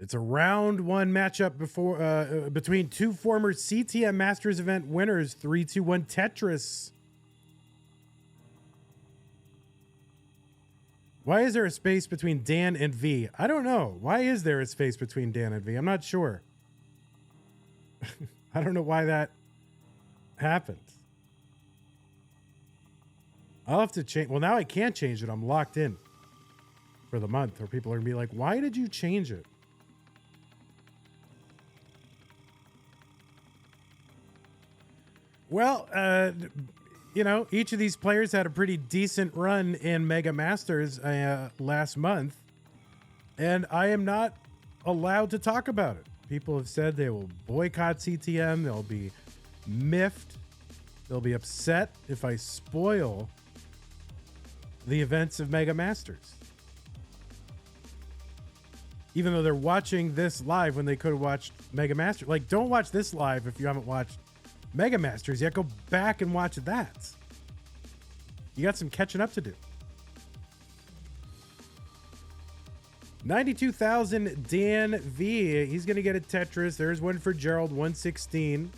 It's a round one matchup between two former CTM Masters event winners, 3-2-1 Tetris. Why is there a space between Dan and V? I don't know. Why is there a space between Dan and V? I'm not sure. I don't know why that happened. I'll have to change. Well, now I can't change it. I'm locked in for the month, or people are going to be like, why did you change it? Well, you know, each of these players had a pretty decent run in Mega Masters last month, and I am not allowed to talk about it. People have said they will boycott CTM. They'll be miffed. They'll be upset if I spoil the events of Mega Masters. Even though they're watching this live when they could have watched Mega Masters. Like, don't watch this live if you haven't watched Mega Masters yet. Go back and watch that. You got some catching up to do. 92,000 Dan V. He's going to get a Tetris. There's one for Gerald, 116.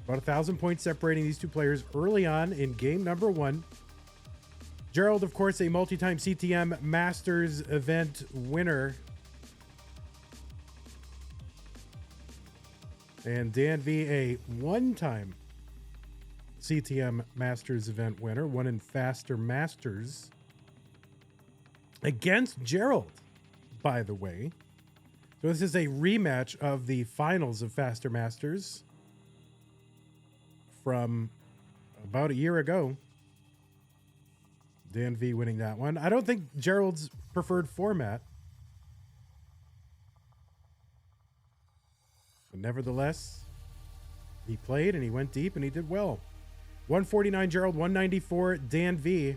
About 1,000 points separating these two players early on in game number one. Gerald, of course, a multi-time CTM Masters event winner. And Dan V, a one-time CTM Masters event winner, won in Faster Masters against Gerald, by the way. So this is a rematch of the finals of Faster Masters from about a year ago. Dan V winning that one. I don't think Gerald's preferred format. But nevertheless, he played and he went deep and he did well. 149 Gerald, 194 Dan V.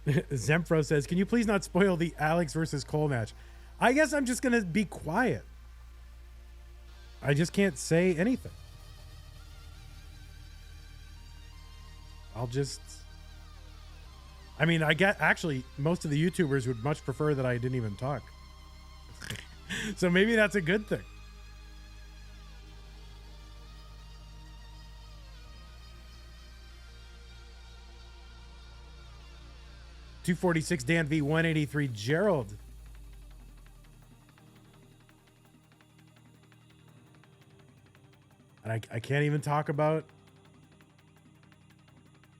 Zempro says, can you please not spoil the Alex versus Cole match? I guess I'm just going to be quiet. I just can't say anything. I mean, I get, actually, most of the YouTubers would much prefer that I didn't even talk. So maybe that's a good thing. $246 Dan V, 183 Gerald. And I can't even talk about,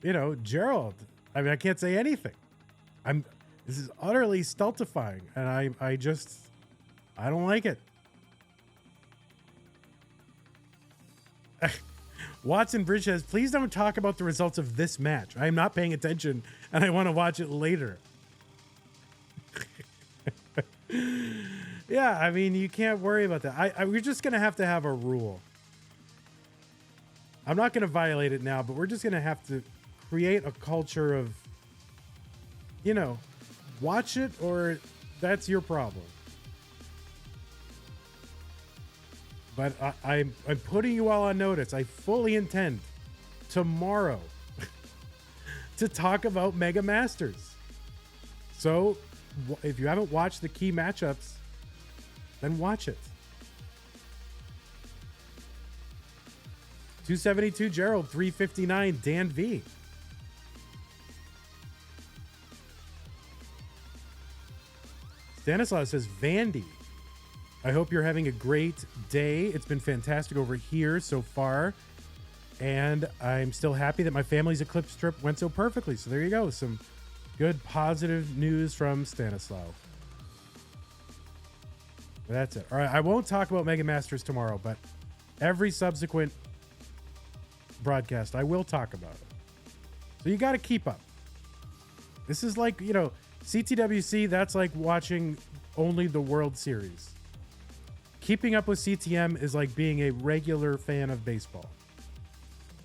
you know, Gerald. I mean, I can't say anything. This is utterly stultifying, and I don't like it. Watson Bridge says, please don't talk about the results of this match. I'm not paying attention, and I want to watch it later. Yeah, I mean, you can't worry about that. We're just going to have a rule. I'm not going to violate it now, but we're just going to have to create a culture of, you know, watch it or that's your problem. But I'm putting you all on notice. I fully intend tomorrow to talk about Mega Masters. So if you haven't watched the key matchups, then watch it. 272 Gerald, 359 Dan V. Stanislav says, Vandy, I hope you're having a great day. It's been fantastic over here so far. And I'm still happy that my family's eclipse trip went so perfectly. So there you go. Some good positive news from Stanislav. That's it. All right. I won't talk about Mega Masters tomorrow, but every subsequent broadcast, I will talk about it. So you got to keep up. This is like, you know, CTWC, that's like watching only the World Series. Keeping up with CTM is like being a regular fan of baseball.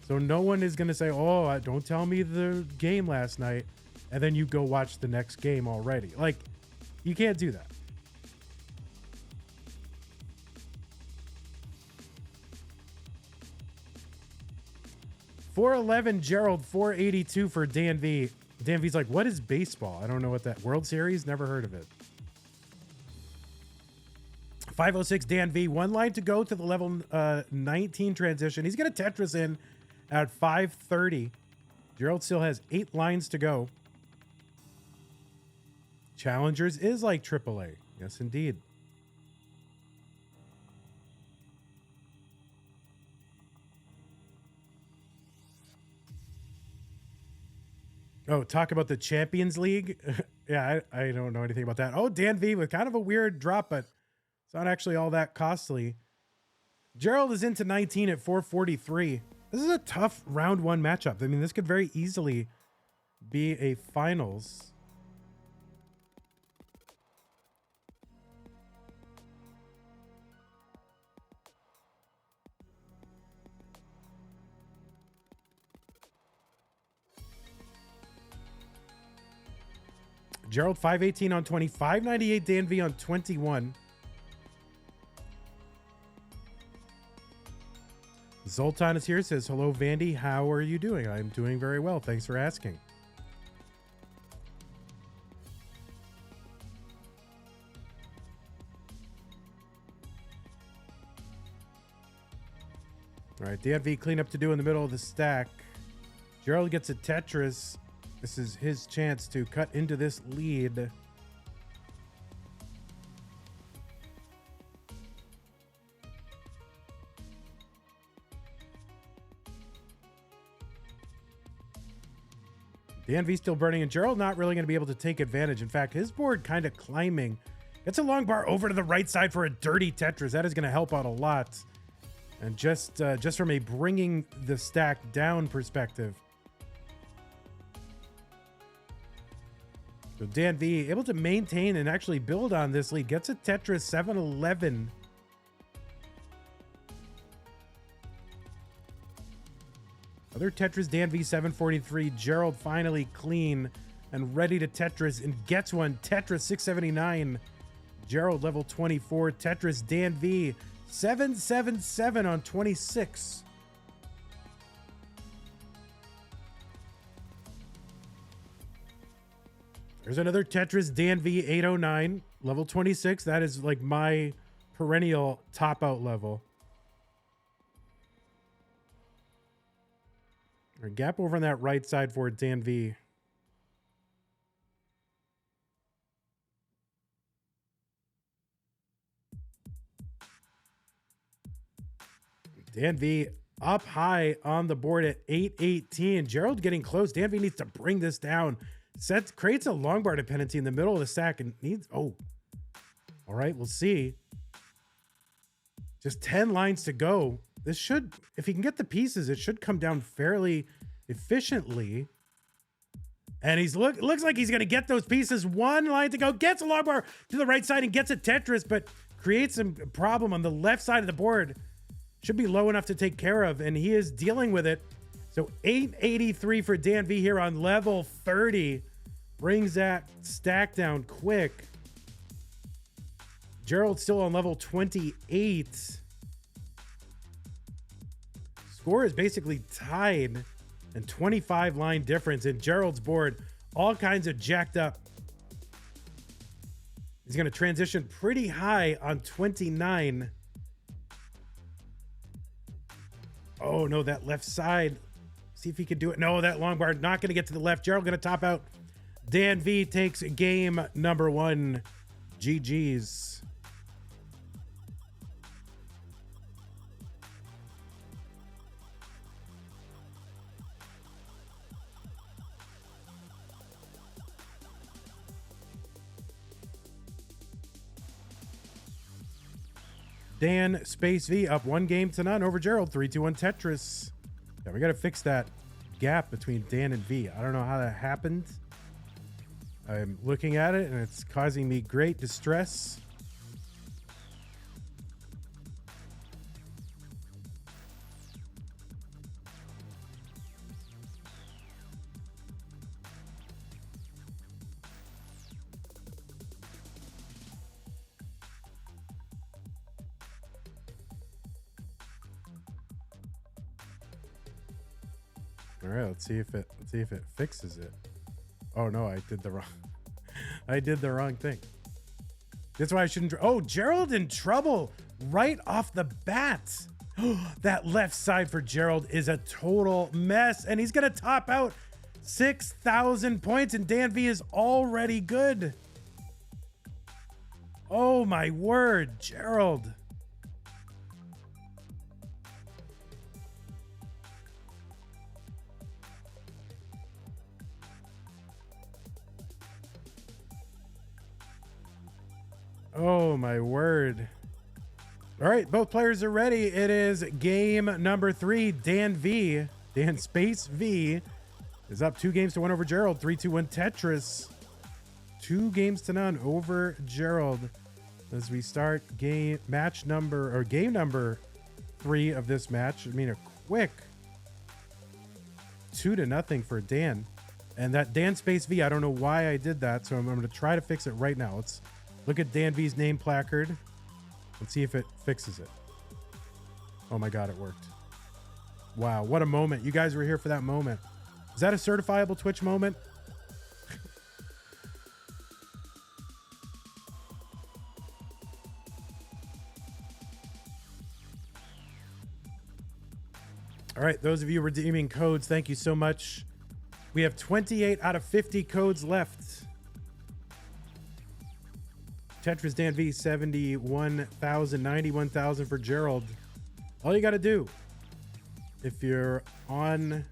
So no one is going to say, oh, don't tell me the game last night, and then you go watch the next game already. Like, you can't do that. 411 Gerald, 482 for DanV. DanV's like, what is baseball? I don't know what that. World Series? Never heard of it. 506 DanV. 1 line to go to the level 19 transition. He's going to Tetris in at 530. Gerald still has 8 lines to go. Challengers is like AAA. Yes, indeed. Oh, talk about the Champions League. Yeah, I don't know anything about that. Oh, DanV with kind of a weird drop, but it's not actually all that costly. Gerald is into 19 at 443. This is a tough round 1 matchup. I mean, this could very easily be a finals. Gerald 518 on 20, 598 DanV on 21. Zoltan is here, says, hello, Vandy. How are you doing? I'm doing very well. Thanks for asking. All right, DanV cleanup to do in the middle of the stack. Gerald gets a Tetris. This is his chance to cut into this lead. DanV still burning, and Gerald not really going to be able to take advantage. In fact, his board kind of climbing. It's a long bar over to the right side for a dirty Tetris. That is going to help out a lot. And just from a bringing the stack down perspective. So DanV able to maintain and actually build on this lead. Gets a Tetris 711. Other Tetris, DanV 743. Gerald finally clean and ready to Tetris and gets one. Tetris 679. Gerald level 24. Tetris DanV 777 on 26. There's another Tetris DanV 809, level 26. That is like my perennial top out level. Or gap over on that right side for DanV. DanV up high on the board at 818. Gerald getting close. DanV needs to bring this down. Creates a long bar dependency in the middle of the stack and needs, oh, all right, we'll see. Just 10 lines to go. This should, if he can get the pieces, it should come down fairly efficiently. And looks like he's going to get those pieces. 1 line to go, gets a long bar to the right side and gets a Tetris, but creates some problem on the left side of the board. Should be low enough to take care of, and he is dealing with it. So 883 for DanV here on level 30. Brings that stack down quick. Gerald still on level 28. Score is basically tied and 25 line difference in Gerald's board. All kinds of jacked up. He's going to transition pretty high on 29. Oh, no, that left side. See if he can do it. No, that long bar not going to get to the left. Gerald going to top out. DanV takes game number 1. GG's. Dan Space V up 1 game to none over Gerald. 3-2-1 Tetris. Yeah, we got to fix that gap between Dan and V. I don't know how that happened. I'm looking at it and it's causing me great distress. All right, let's see if it fixes it. Oh no, I did the wrong. I did the wrong thing. That's why I shouldn't. Oh, Gerald in trouble right off the bat. That left side for Gerald is a total mess, and he's gonna top out 6,000 points, and DanV is already good. Oh my word, Gerald. Oh my word. All right, both players are ready. It is game number 3. DanV, Dan Space V, is up 2-1 over Gerald. 3-2-1 Tetris. 2-0 over Gerald. As we start game number 3 of this match. I mean, a quick 2-0 for Dan. And that Dan Space V, I don't know why I did that, so I'm going to try to fix it right now. Let's look at DanV's name placard and see if it fixes it. Oh my God, it worked. Wow, what a moment. You guys were here for that moment. Is that a certifiable Twitch moment? All right, those of you redeeming codes, thank you so much. We have 28 out of 50 codes left. Tetris DanV, 71,000, 91,000 for Gerald. All you got to do, if you're on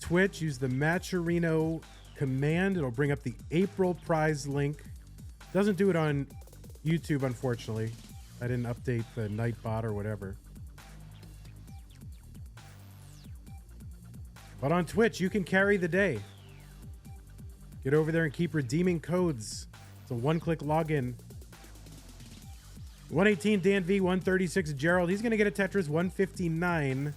Twitch, use the Matcherino command. It'll bring up the April prize link. Doesn't do it on YouTube, unfortunately. I didn't update the Nightbot or whatever. But on Twitch, you can carry the day. Get over there and keep redeeming codes. It's a one-click login. 118 DanV, 136 Gerald. He's going to get a Tetris 159.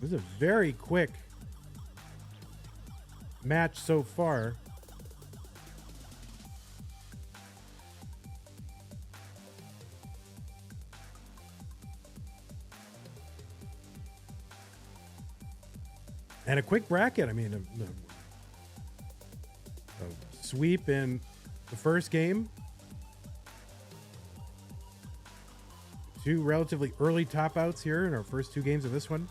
This is a very quick match so far. And a quick bracket. I mean, a sweep in the first game. 2 relatively early top outs here in our first 2 games of this one.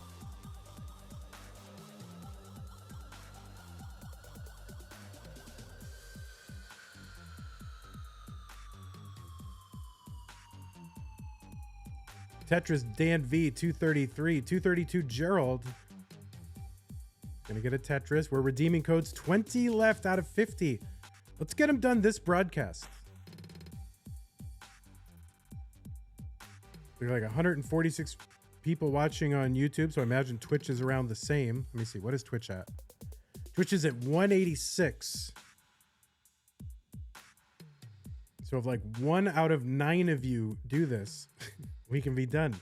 Tetris DanV, 233. 232 Gerald. Gonna get a Tetris. We're redeeming codes. 20 left out of 50. Let's get them done this broadcast. There's like 146 people watching on YouTube, so I imagine Twitch is around the same. Let me see. What is Twitch at? Twitch is at 186. So if like 1 out of 9 of you do this, we can be done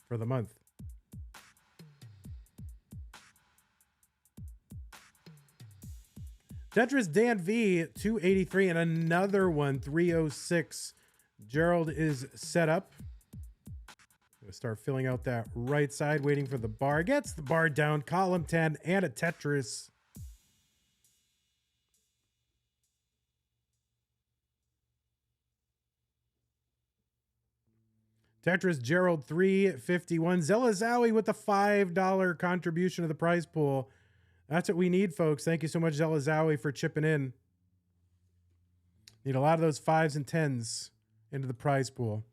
for the month. Tetris DanV, 283, and another one, 306. Gerald is set up. Gonna start filling out that right side, waiting for the bar. Gets the bar down, column 10, and a Tetris. Tetris Gerald, 351. Zelazowie with the $5 contribution to the prize pool. That's what we need, folks. Thank you so much, Zelazowie, for chipping in. Need a lot of those 5s and 10s into the prize pool.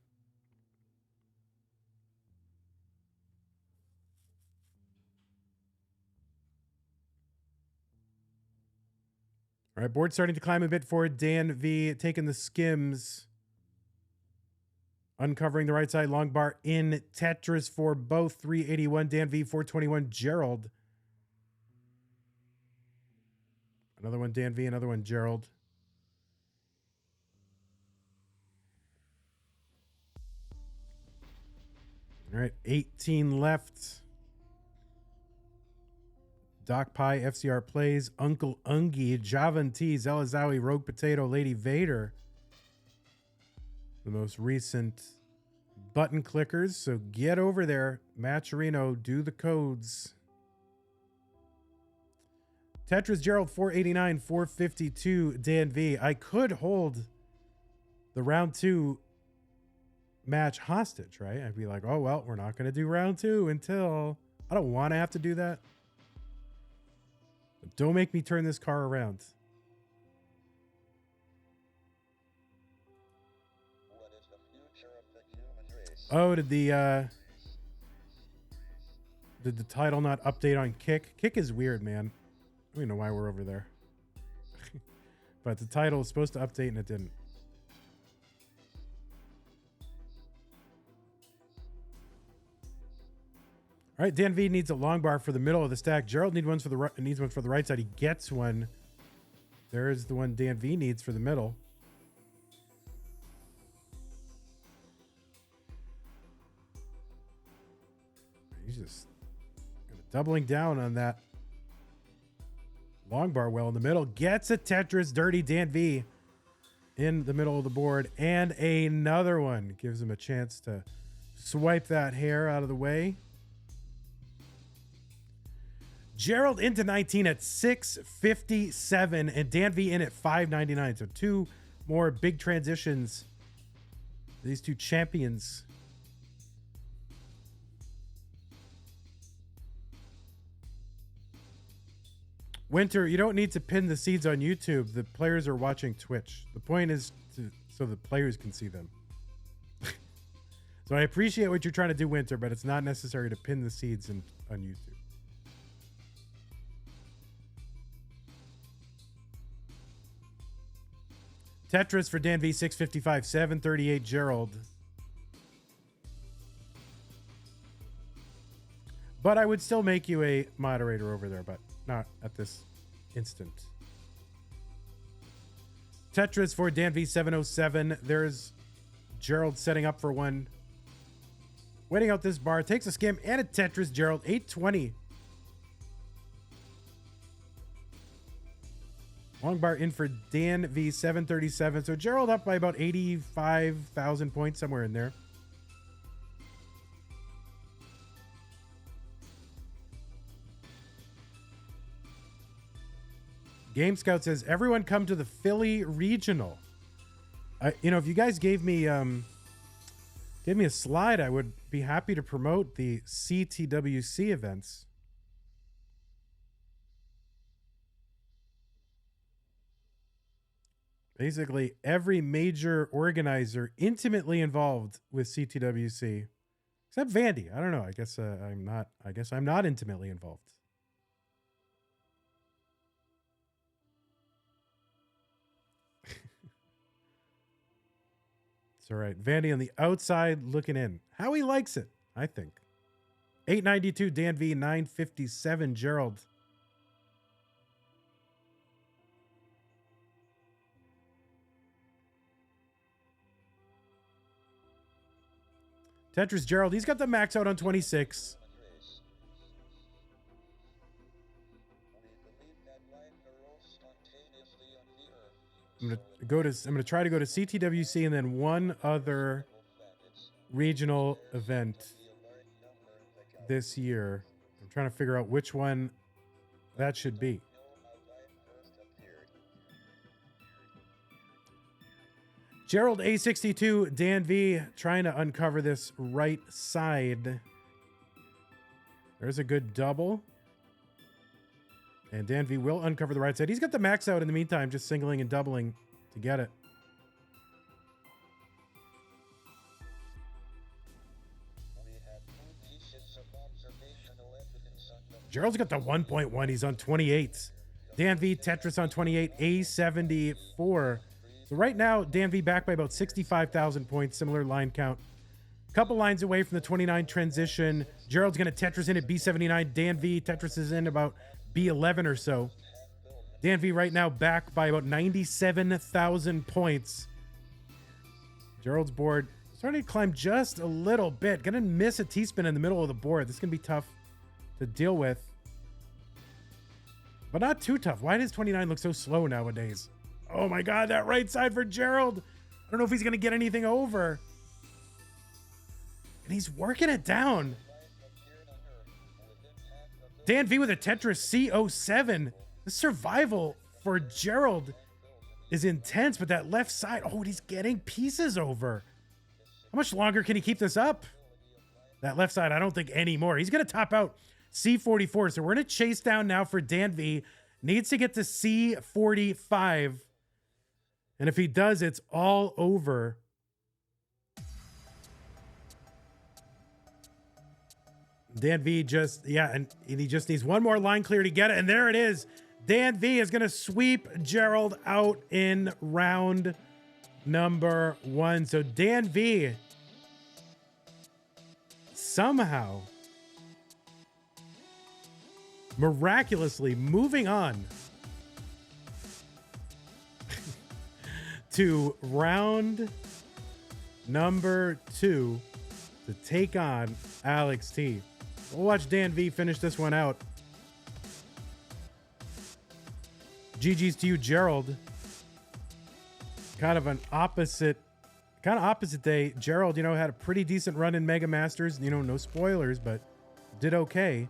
All right, board starting to climb a bit for DanV, taking the skims. Uncovering the right side, long bar in Tetris for both. 381 DanV, 421 Gerald. Another one DanV, another one Gerald. All right, 18 left. Doc Pie, FCR Plays, Uncle Ungie, Javan T, Zelazowie, Rogue Potato, Lady Vader. The most recent button clickers, so get over there. Matcherino, do the codes. Tetris Gerald 489, 452 DanV. I could hold the round 2 match hostage, right? I'd be like, oh, well, we're not going to do round 2 until... I don't want to have to do that. But don't make me turn this car around. What is the future of the human race? Oh, did the title not update on Kick? Kick is weird, man. I don't even know why we're over there. But the title was supposed to update and it didn't. All right, DanV needs a long bar for the middle of the stack. Gerald needs one for the right side. He gets one. There's the one DanV needs for the middle. He's just doubling down on that long bar well in the middle. Gets a Tetris dirty DanV in the middle of the board. And another one gives him a chance to swipe that hair out of the way. Gerald into 19 at 657 and DanV in at 599. So 2 more big transitions. These 2 champions. Winter, you don't need to pin the seeds on YouTube. The players are watching Twitch. The point is so the players can see them. So I appreciate what you're trying to do, Winter, but it's not necessary to pin the seeds on YouTube. Tetris for DanV 655, 738 Gerald. But I would still make you a moderator over there, but not at this instant. Tetris for DanV 707. There's Gerald setting up for one. Waiting out this bar. Takes a skim and a Tetris. Gerald 820. Long bar in for DanV 737. So Gerald up by about 85,000 points, somewhere in there. Game Scout says, everyone come to the Philly Regional. If you guys gave me a slide, I would be happy to promote the CTWC events. Basically, every major organizer intimately involved with CTWC, except Vandy. I don't know. I guess I'm not intimately involved. It's all right. Vandy on the outside looking in. How he likes it, I think. 892 DanV, 957 Gerald. Tetris Gerald, he's got the max out on 26. I'm gonna try to go to CTWC and then one other regional event this year. I'm trying to figure out which one that should be. Gerald A62, DanV trying to uncover this right side. There's a good double. And DanV will uncover the right side. He's got the max out in the meantime, just singling and doubling to get it. Gerald's got the 1.1. He's on 28. DanV, Tetris on 28, A74. So right now, DanV back by about 65,000 points, similar line count. Couple lines away from the 29 transition. Gerald's going to Tetris in at B79. DanV, Tetris is in about B11 or so. DanV right now back by about 97,000 points. Gerald's board starting to climb just a little bit. Going to miss a T-spin in the middle of the board. This is going to be tough to deal with. But not too tough. Why does 29 look so slow nowadays? Oh my God, that right side for Gerald. I don't know if he's going to get anything over. And he's working it down. DanV with a Tetris C07. The survival for Gerald is intense, but that left side, oh, and he's getting pieces over. How much longer can he keep this up? That left side, I don't think anymore. He's going to top out C44. So we're going to chase down now for DanV. Needs to get to C45. And if he does, it's all over. DanV just, and he just needs one more line clear to get it. And there it is. DanV is going to sweep Gerald out in round number 1. So DanV somehow miraculously moving on to round number 2 to take on Alex T. We'll watch DanV finish this one out. GG's to you, Gerald. Kind of opposite day. Gerald, had a pretty decent run in Mega Masters. No spoilers, but did okay.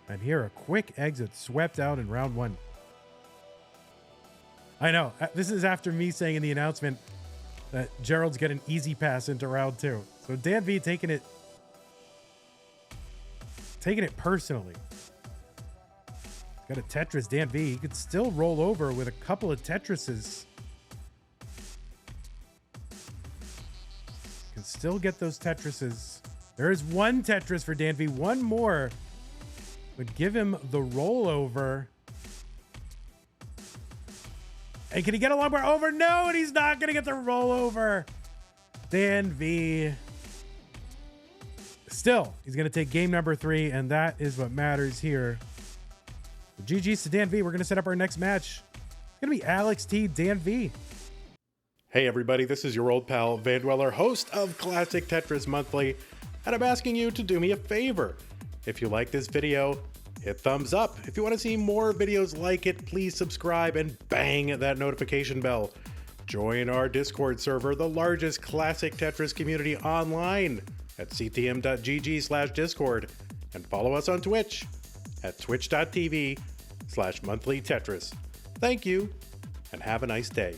And here, a quick exit, swept out in round 1. I know. This is after me saying in the announcement that Gerald's got an easy pass into round 2. So DanV taking it personally. Got a Tetris, DanV. He could still roll over with a couple of Tetrises. Can still get those Tetrises. There is one Tetris for DanV. One more would give him the rollover. And can he get a long bar over? No, and he's not going to get the rollover. DanV. Still, he's going to take game number 3, and that is what matters here. GG's to DanV. We're going to set up our next match. It's going to be Alex T, DanV. Hey everybody, this is your old pal Vandweller, host of Classic Tetris Monthly, and I'm asking you to do me a favor. If you like this video, hit thumbs up. If you want to see more videos like it, please subscribe and bang that notification bell. Join our Discord server, the largest Classic Tetris community online, at ctm.gg/discord, and follow us on Twitch at twitch.tv/monthlytetris. Thank you, and have a nice day.